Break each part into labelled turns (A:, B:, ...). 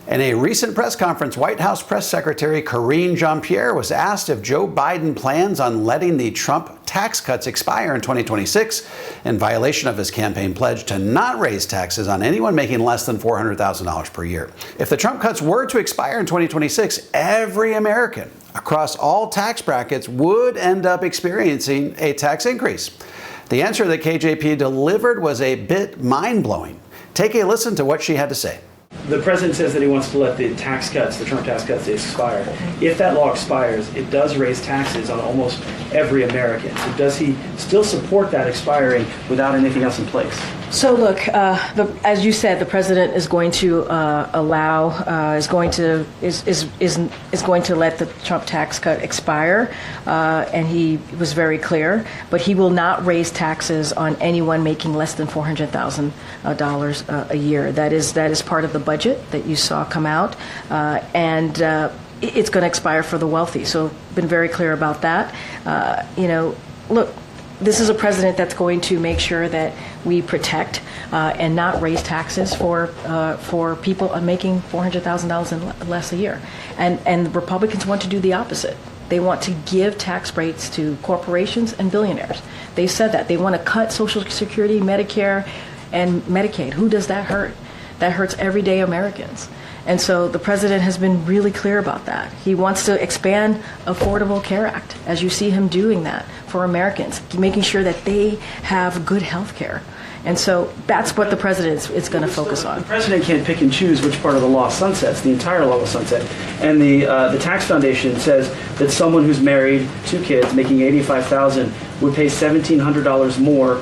A: In a recent press conference, White House Press Secretary Karine Jean-Pierre was asked if Joe Biden plans on letting the Trump tax cuts expire in 2026 in violation of his campaign pledge to not raise taxes on anyone making less than $400,000 per year. If the Trump cuts were to expire in 2026, every American across all tax brackets would end up experiencing a tax increase. The answer that KJP delivered was a bit mind-blowing. Take a listen to what she had to say.
B: The president says that he wants to let the tax cuts, the Trump tax cuts, expire. If that law expires, it does raise taxes on almost every American. So does he still support that expiring without anything else in place?
C: So look, as you said, the president is going to is going to let the Trump tax cut expire, and he was very clear. But he will not raise taxes on anyone making less than $400,000 a year. That is part of the budget that you saw come out, and it's going to expire for the wealthy. So, been very clear about that. Look. This is a president that's going to make sure that we protect and not raise taxes for people making $400,000 and less a year. And the Republicans want to do the opposite. They want to give tax breaks to corporations and billionaires. They said that. They want to cut Social Security, Medicare, and Medicaid. Who does that hurt? That hurts everyday Americans. And so the president has been really clear about that. He wants to expand Affordable Care Act, as you see him doing that for Americans, making sure that they have good health care. And so that's what the president is going to focus on.
B: The president can't pick and choose which part of the law sunsets. The entire law will sunset. And the Tax Foundation says that someone who's married, 2 kids, making $85,000 would pay $1,700 more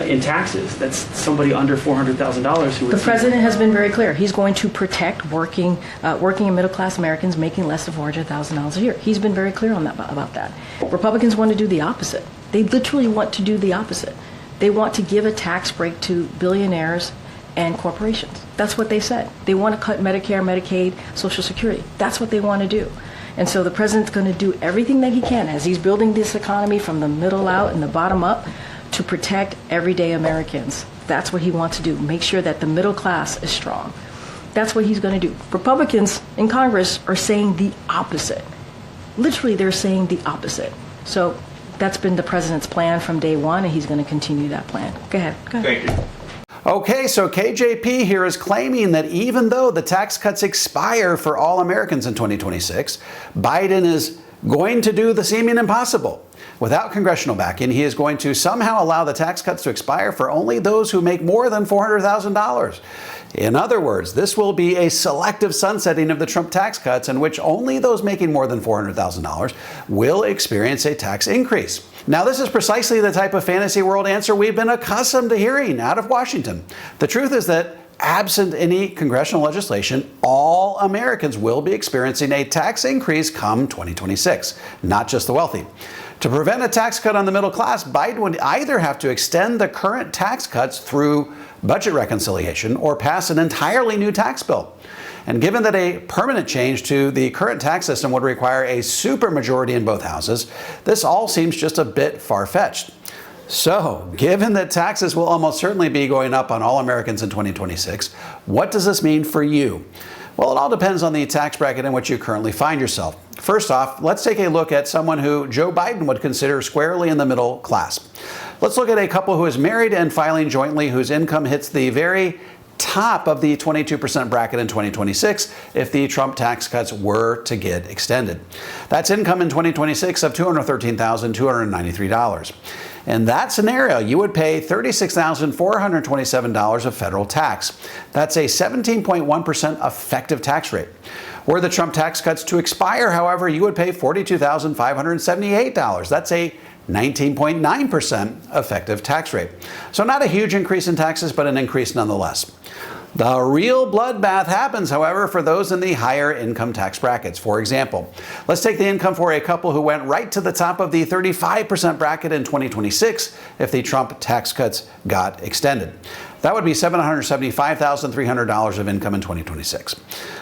B: in taxes. That's somebody under $400,000 who would.
C: The president has been very clear. He's going to protect working and middle-class Americans making less than $400,000 a year. He's been very clear on that about that. Republicans want to do the opposite. They literally want to do the opposite. They want to give a tax break to billionaires and corporations. That's what they said. They want to cut Medicare, Medicaid, Social Security. That's what they want to do. And so the president's going to do everything that he can as he's building this economy from the middle out and the bottom up to protect everyday Americans. That's what he wants to do. Make sure that the middle class is strong. That's what he's going to do. Republicans in Congress are saying the opposite. Literally, they're saying the opposite. So that's been the president's plan from day one, and he's going to continue that plan. Go ahead.
B: Thank you.
A: Okay, so KJP here is claiming that even though the tax cuts expire for all Americans in 2026, Biden is going to do the seeming impossible. Without congressional backing, he is going to somehow allow the tax cuts to expire for only those who make more than $400,000. In other words, this will be a selective sunsetting of the Trump tax cuts in which only those making more than $400,000 will experience a tax increase. Now, this is precisely the type of fantasy world answer we've been accustomed to hearing out of Washington. The truth is that absent any congressional legislation, all Americans will be experiencing a tax increase come 2026, not just the wealthy. To prevent a tax cut on the middle class, Biden would either have to extend the current tax cuts through budget reconciliation or pass an entirely new tax bill. And given that a permanent change to the current tax system would require a supermajority in both houses, this all seems just a bit far-fetched. So, given that taxes will almost certainly be going up on all Americans in 2026, what does this mean for you? Well, it all depends on the tax bracket in which you currently find yourself. First off, let's take a look at someone who Joe Biden would consider squarely in the middle class. Let's look at a couple who is married and filing jointly, whose income hits the very top of the 22% bracket in 2026 if the Trump tax cuts were to get extended. That's income in 2026 of $213,293. In that scenario, you would pay $36,427 of federal tax. That's a 17.1% effective tax rate. Were the Trump tax cuts to expire, however, you would pay $42,578. That's a 19.9% effective tax rate. So not a huge increase in taxes, but an increase nonetheless. The real bloodbath happens, however, for those in the higher income tax brackets. For example, let's take the income for a couple who went right to the top of the 35% bracket in 2026 if the Trump tax cuts got extended. That would be $775,300 of income in 2026.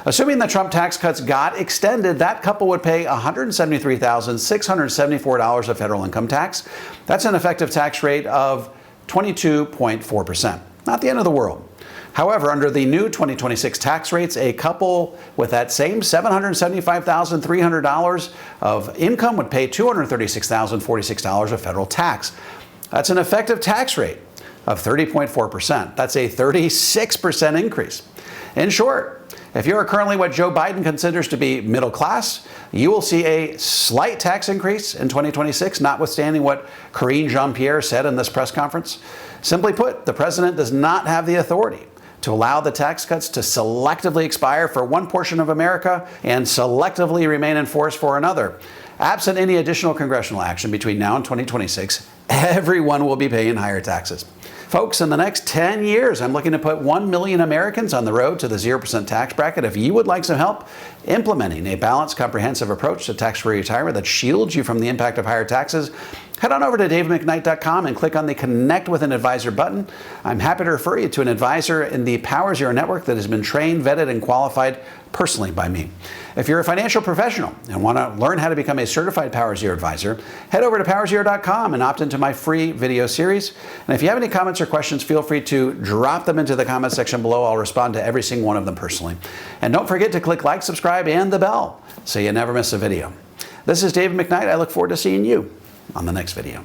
A: Assuming the Trump tax cuts got extended, that couple would pay $173,674 of federal income tax. That's an effective tax rate of 22.4%. Not the end of the world. However, under the new 2026 tax rates, a couple with that same $775,300 of income would pay $236,046 of federal tax. That's an effective tax rate of 30.4%. That's a 36% increase. In short, if you are currently what Joe Biden considers to be middle class, you will see a slight tax increase in 2026, notwithstanding what Karine Jean-Pierre said in this press conference. Simply put, the president does not have the authority to allow the tax cuts to selectively expire for one portion of America and selectively remain in force for another. Absent any additional congressional action between now and 2026, everyone will be paying higher taxes. Folks, in the next 10 years, I'm looking to put 1 million Americans on the road to the 0% tax bracket. If you would like some help implementing a balanced, comprehensive approach to tax-free retirement that shields you from the impact of higher taxes, head on over to davidmcknight.com and click on the Connect with an Advisor button. I'm happy to refer you to an advisor in the Power Zero network that has been trained, vetted, and qualified personally by me. If you're a financial professional and want to learn how to become a certified Power Zero advisor, head over to powerzero.com and opt into my free video series. And if you have any comments or questions, feel free to drop them into the comment section below. I'll respond to every single one of them personally. And don't forget to click like, subscribe, and the bell so you never miss a video. This is David McKnight. I look forward to seeing you on the next video.